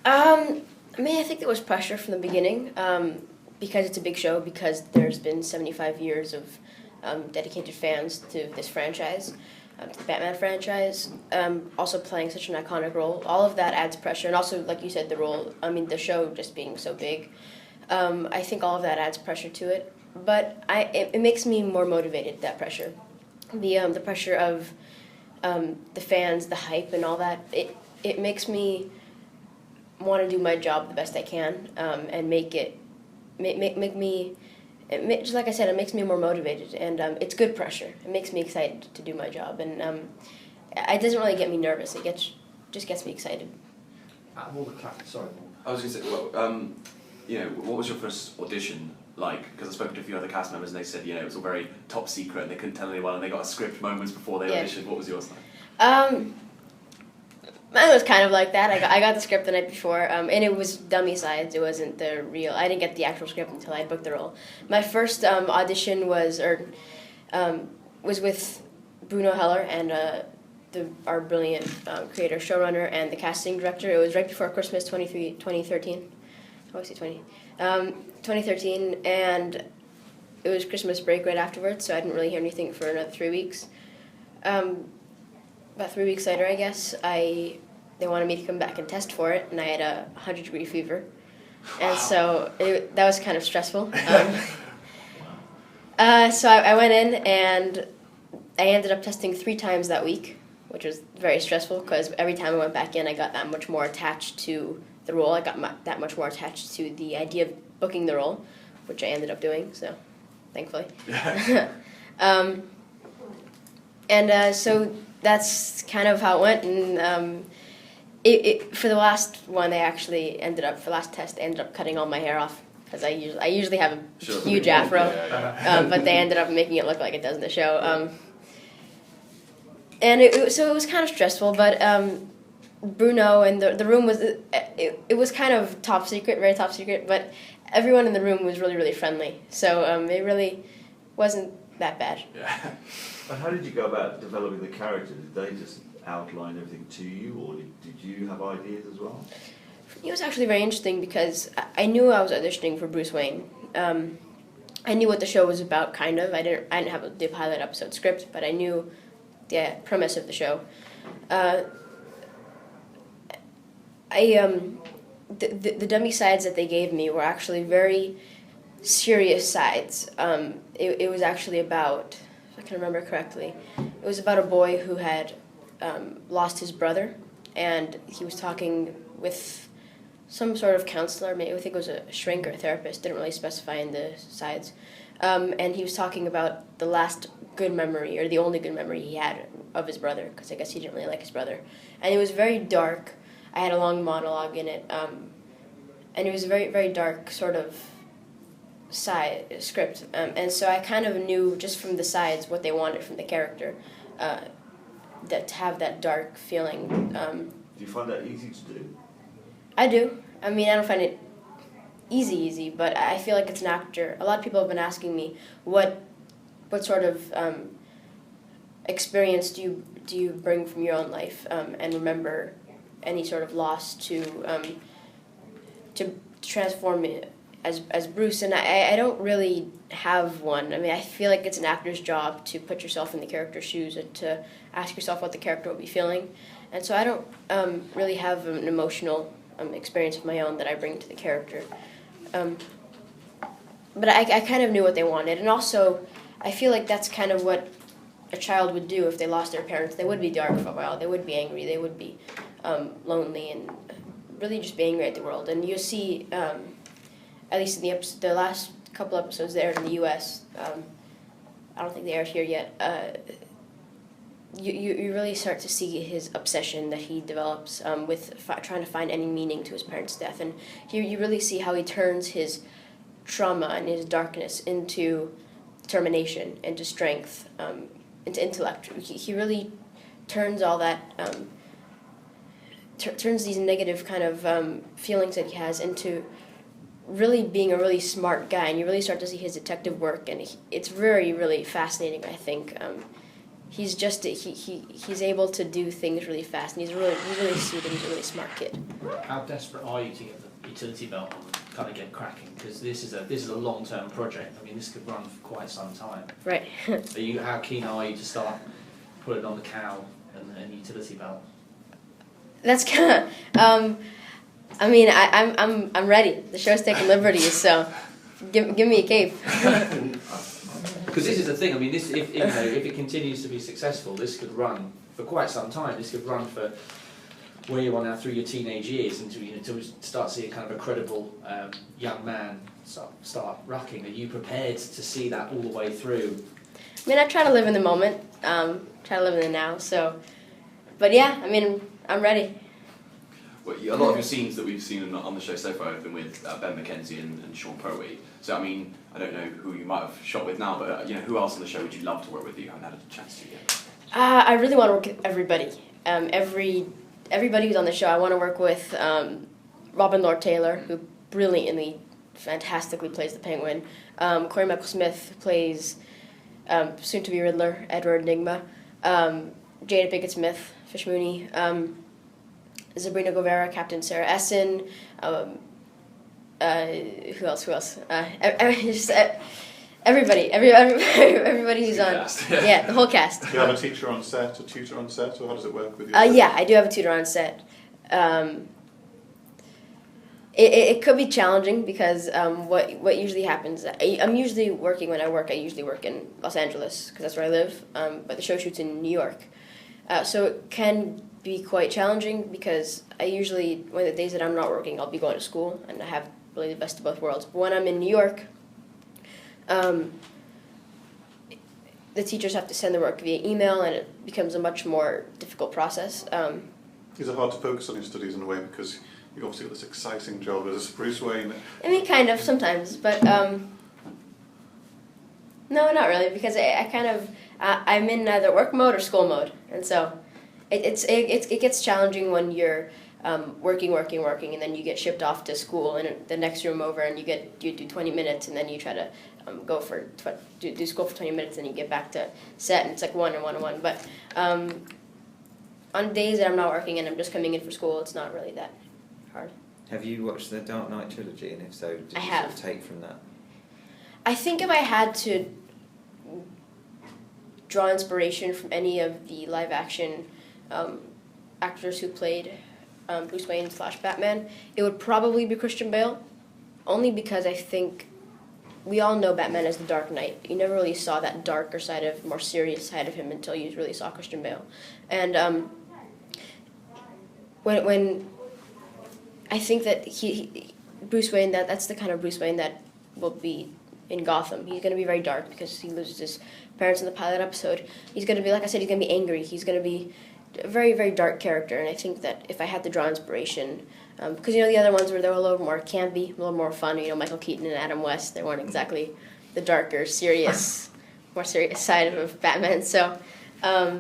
I mean, I think there was pressure from the beginning because it's a big show, because there's been 75 years of dedicated fans to this franchise, to the Batman franchise, also playing such an iconic role. All of that adds pressure, and also, like you said, the show just being so big. I think all of that adds pressure to it, but it makes me more motivated, that pressure. The pressure of the fans, the hype, and all that, it makes me want to do my job the best I can, and make me, just like I said, it makes me more motivated, and it's good pressure. It makes me excited to do my job, and it doesn't really get me nervous. It just gets me excited. Out of all the cast, sorry. I was going to say, well, what was your first audition like? Because I spoke to a few other cast members and they said, it was all very top secret and they couldn't tell anyone and they got a script moments before they auditioned. What was yours like? Mine was kind of like that. I got the script the night before, and it was dummy sides. It wasn't the real. I didn't get the actual script until I booked the role. My first audition was with Bruno Heller and our brilliant creator, showrunner, and the casting director. It was right before Christmas 2013. Oh, I say 2013, and it was Christmas break right afterwards, so I didn't really hear anything for another 3 weeks. About 3 weeks later, I guess, they wanted me to come back and test for it, and I had a 100-degree fever. And so that was kind of stressful. So I went in, and I ended up testing 3 times that week, which was very stressful, because every time I went back in, I got that much more attached to the role. I got that much more attached to the idea of booking the role, which I ended up doing, so thankfully. So that's kind of how it went, and for the last one, for last test, they ended up cutting all my hair off, because I usually have a huge afro, but they ended up making it look like it does in the show. So it was kind of stressful, but Bruno and the room was, it was kind of top secret, very top secret, but everyone in the room was really, really friendly, so it really wasn't that bad. Yeah. And how did you go about developing the character? Did they just outline everything to you, or did you have ideas as well? It was actually very interesting, because I knew I was auditioning for Bruce Wayne. I knew what the show was about, kind of. I didn't have the pilot episode script, but I knew the premise of the show. The dummy sides that they gave me were actually very serious sides. It was actually about, if I can remember correctly, it was about a boy who had lost his brother, and he was talking with some sort of counselor, maybe I think it was a shrink or a therapist, didn't really specify in the sides, and he was talking about the last good memory, or the only good memory he had of his brother, because I guess he didn't really like his brother, and it was very dark. I had a long monologue in it, and it was a very, very dark sort of script, and so I kind of knew just from the sides what they wanted from the character, that to have that dark feeling. Do you find that easy to do? I do. I mean, I don't find it easy, but I feel like it's an actor. A lot of people have been asking me what sort of experience do you bring from your own life, and remember any sort of loss to transform it as Bruce, and I don't really have one. I mean, I feel like it's an actor's job to put yourself in the character's shoes and to ask yourself what the character will be feeling, and so I don't really have an emotional experience of my own that I bring to the character. But I kind of knew what they wanted, and also I feel like that's kind of what a child would do if they lost their parents. They would be dark for a while, they would be angry, they would be lonely, and really just be angry at the world. And you'll see, at least in the last couple episodes there in the U.S., I don't think they aired here yet, you really start to see his obsession that he develops with trying to find any meaning to his parents' death. And here you really see how he turns his trauma and his darkness into determination, into strength, into intellect. He really turns all that, turns these negative kind of feelings that he has into really being a really smart guy. And you really start to see his detective work, and it's very, really fascinating, I think. he's just he's able to do things really fast, and he's really sweet, and he's a really smart kid. How desperate are you to get the utility belt on and kind of get cracking? Because this is a long-term project. I mean, this could run for quite some time. Right. How keen are you to start putting on the cowl and utility belt? That's kind of. I mean, I'm ready. The show's taking liberties, so give me a cape. Because this is the thing. I mean, this if it continues to be successful, this could run for quite some time. This could run for where you are now through your teenage years until we start seeing kind of a credible young man start rucking. Are you prepared to see that all the way through? I mean, I try to live in the moment, try to live in the now. So, but yeah, I mean, I'm ready. Well, a lot of your scenes that we've seen on the show so far have been with Ben McKenzie and Sean Pertwee. So I mean, I don't know who you might have shot with now, but who else on the show would you love to work with that you haven't had a chance to yet? I really want to work with everybody. Everybody who's on the show. I want to work with Robin Lord Taylor, who brilliantly, fantastically plays the Penguin. Corey Michael Smith plays soon-to-be Riddler, Edward Nygma. Jada Pinkett Smith, Fish Mooney. Sabrina Guevara, Captain Sarah Essen. Who else? Everybody who's on. Yeah, the whole cast. Do you have a teacher on set, a tutor on set, or how does it work with you? Yeah, I do have a tutor on set. It could be challenging because what usually happens, I'm usually working when I usually work in Los Angeles because that's where I live, but the show shoots in New York. So it can be quite challenging because I usually, when the days that I'm not working, I'll be going to school and I have really the best of both worlds. But when I'm in New York, the teachers have to send the work via email and it becomes a much more difficult process. Is it hard to focus on your studies in a way because you obviously got this exciting job as Bruce Wayne? I mean, kind of, sometimes, but no, not really, because I kind of, I'm in either work mode or school mode, and so it gets challenging when you're working, and then you get shipped off to school in the next room over, and you do 20 minutes, and then you try to do school for 20 minutes, and you get back to set, and it's like one. But on days that I'm not working and I'm just coming in for school, it's not really that hard. Have you watched the Dark Knight trilogy, and if so, did you have. sort of take from that? I think if I had to draw inspiration from any of the live-action actors who played Bruce Wayne / Batman, it would probably be Christian Bale, only because I think we all know Batman as the Dark Knight. You never really saw that darker side more serious side of him until you really saw Christian Bale. And when I think that Bruce Wayne, that's the kind of Bruce Wayne that will be in Gotham. He's going to be very dark because he loses his parents in the pilot episode. He's going to be, like I said, he's going to be angry. He's going to be a very, very dark character. And I think that if I had to draw inspiration, because the other ones were a little more campy, a little more fun. Michael Keaton and Adam West, they weren't exactly the darker, more serious side of Batman. So I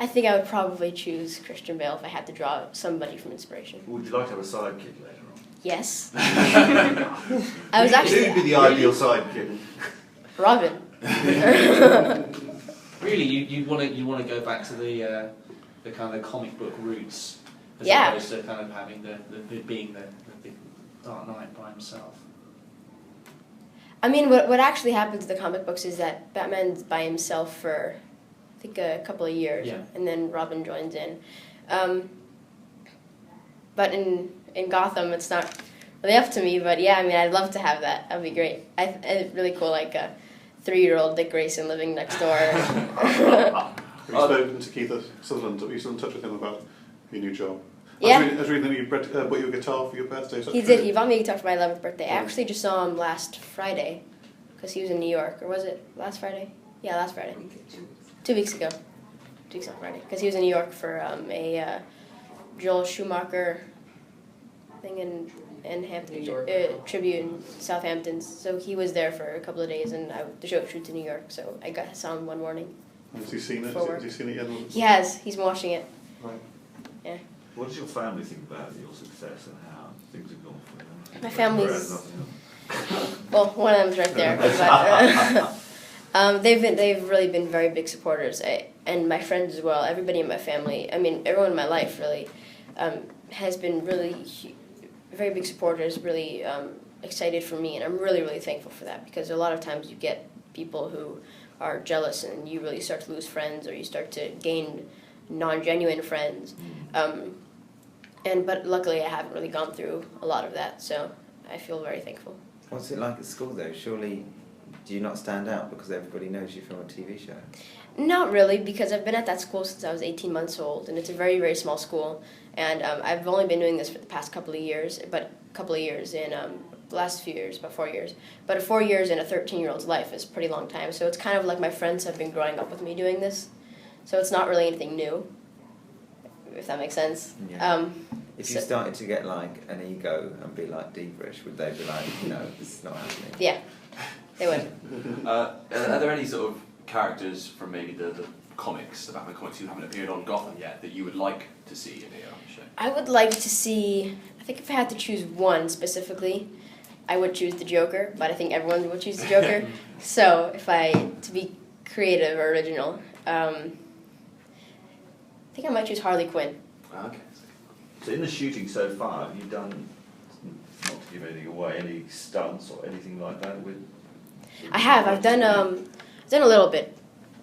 think I would probably choose Christian Bale if I had to draw somebody from inspiration. Would you like to have a sidekick later on? Yes. I was actually. Who would be the ideal sidekick? Robin. Really, you want to go back to the kind of comic book roots, as Yeah. opposed to kind of having being the big Dark Knight by himself. I mean, what actually happens in the comic books is that Batman's by himself for, I think, a couple of years, Yeah. and then Robin joins in. But in Gotham, it's not really up to me. But yeah, I mean, I'd love to have that. That'd be great. It's really cool, like a 3-year-old Dick Grayson living next door. Have you spoken to Keith Sutherland? Are you still in touch with him about your new job? Yeah. I was reading that you bought you a guitar for your birthday. He did. He bought me a guitar for my 11th birthday. I actually just saw him last Friday because he was in New York. Or was it last Friday? Yeah, last Friday. 2 weeks ago. 2 weeks on Friday. Because he was in New York for a Joel Schumacher thing in Hampton, tribute in Southampton. So he was there for a couple of days, and the show shoots in New York. So I saw him one morning. Has he seen it? Has he seen it yet? He has. He's watching it. Right. Yeah. What does your family think about your success and how things have gone for you? My family's... Well, one of them's right there. But, They've really been very big supporters, and my friends as well. Everybody in my family, I mean, everyone in my life really, has been really very big supporters. Really excited for me, and I'm really really thankful for that, because a lot of times you get people who are jealous, and you really start to lose friends, or you start to gain non-genuine friends. But luckily I haven't really gone through a lot of that, so I feel very thankful. What's it like at school though? Surely, do you not stand out because everybody knows you from a TV show? Not really, because I've been at that school since I was 18 months old, and it's a very, very small school. And I've only been doing this for the past couple of years, in the last few years, about 4 years. But 4 years in a 13-year-old's life is a pretty long time, so it's kind of like my friends have been growing up with me doing this. So it's not really anything new, if that makes sense. Yeah. If you started to get like an ego and be like Deaverish, would they be like, no, this is not happening? Yeah, they would. Are there any sort of characters from maybe the comics, the Batman comics, who haven't appeared on Gotham yet, that you would like to see appear on the show? I would like to see, I think if I had to choose one specifically, I would choose the Joker, but I think everyone would choose the Joker. So to be creative or original, I think I might choose Harley Quinn. Okay. So in the shooting so far, have you done, not to give anything away, any stunts or anything like that with? I have. I've done a little bit.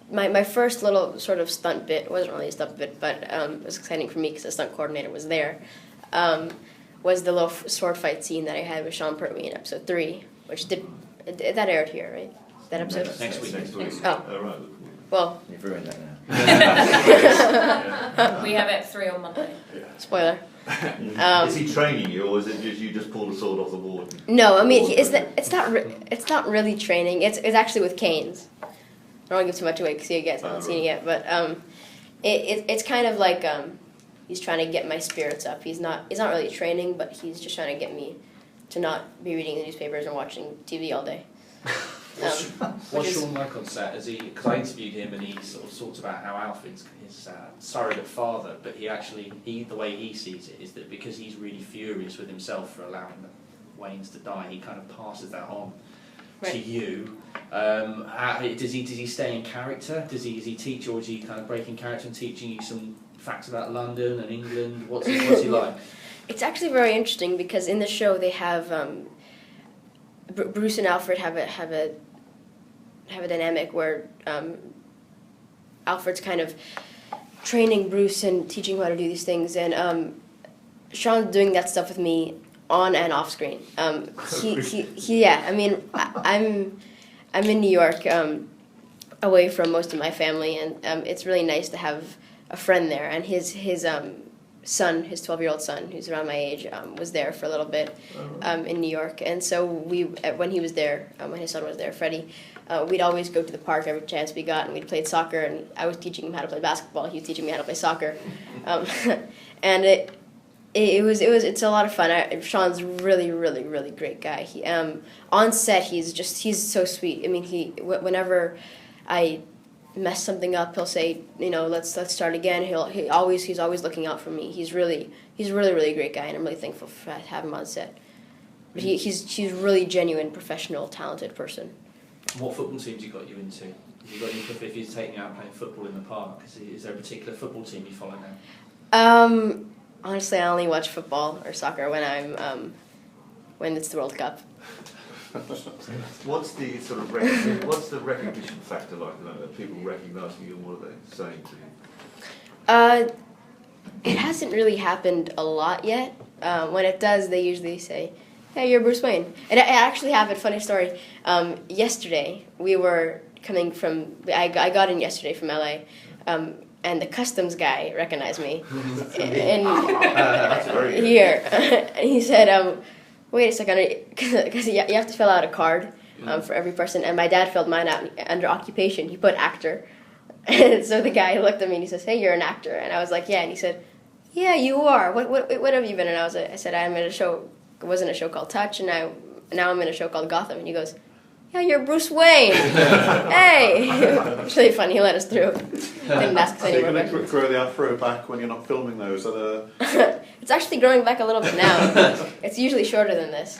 My first little sort of stunt bit, it wasn't really a stunt bit, but it was exciting for me because the stunt coordinator was there, was the little sword fight scene that I had with Sean Pertwee in episode 3, which that aired here, right? That episode? Next week. Oh. Right. Well. You've ruined that now. We have it 3 on Monday. Spoiler. Is he training you, or is it just you just pull the sword off the board? No, I mean it's not really training. It's actually with canes. I don't want to give too much away because you guys haven't seen it yet, but it's kind of like he's trying to get my spirits up. He's not really training, but he's just trying to get me to not be reading the newspapers and watching TV all day. What's Sean like on set? Because I interviewed him and he sort of talked about how Alfred's his surrogate father, but the way he sees it is that because he's really furious with himself for allowing the Waynes to die, he kind of passes that on to you. Does he stay in character? Is he teach, or is he kind of breaking character and teaching you some facts about London and England? What's he like? It's actually very interesting because in the show they have Bruce and Alfred have a dynamic where Alfred's kind of training Bruce and teaching him how to do these things, and Sean's doing that stuff with me on and off screen. I mean, I'm in New York, away from most of my family, and it's really nice to have a friend there. And his son, his 12-year-old son, who's around my age, was there for a little bit in New York. And so when he was there, when his son was there, Freddie, we'd always go to the park every chance we got, and we'd play soccer. And I was teaching him how to play basketball. He was teaching me how to play soccer, and it's a lot of fun. Sean's really, really, really great guy. He on set he's so sweet. I mean, whenever I mess something up, he'll say, let's start again. He's always looking out for me. He's really really great guy, and I'm really thankful for having him on set. But he's really genuine, professional, talented person. What football teams you got you into? If you're taking out playing football in the park, is there a particular football team you follow now? Honestly, I only watch football or soccer when it's the World Cup. What's the sort of recognition factor like? Are people recognising you, and what are they saying to you? It hasn't really happened a lot yet. When it does, they usually say, "Hey, you're Bruce Wayne." And it actually happened. Funny story. Yesterday, we were coming from. I got in yesterday from LA. And the customs guy recognized me, That's very good. here. And he said, "Wait a second, because you have to fill out a card for every person." And my dad filled mine out under occupation. He put actor, and so the guy looked at me and he says, "Hey, you're an actor." And I was like, "Yeah." And he said, "Yeah, you are. What have you been?" And I said, "I'm in a show. It wasn't a show called Touch, and now I'm in a show called Gotham." And he goes, "Yeah, you're Bruce Wayne." Hey! It's really funny. He let us through. Didn't ask us So you're anymore. going to grow the afro back when you're not filming those? It's actually growing back a little bit now. It's usually shorter than this.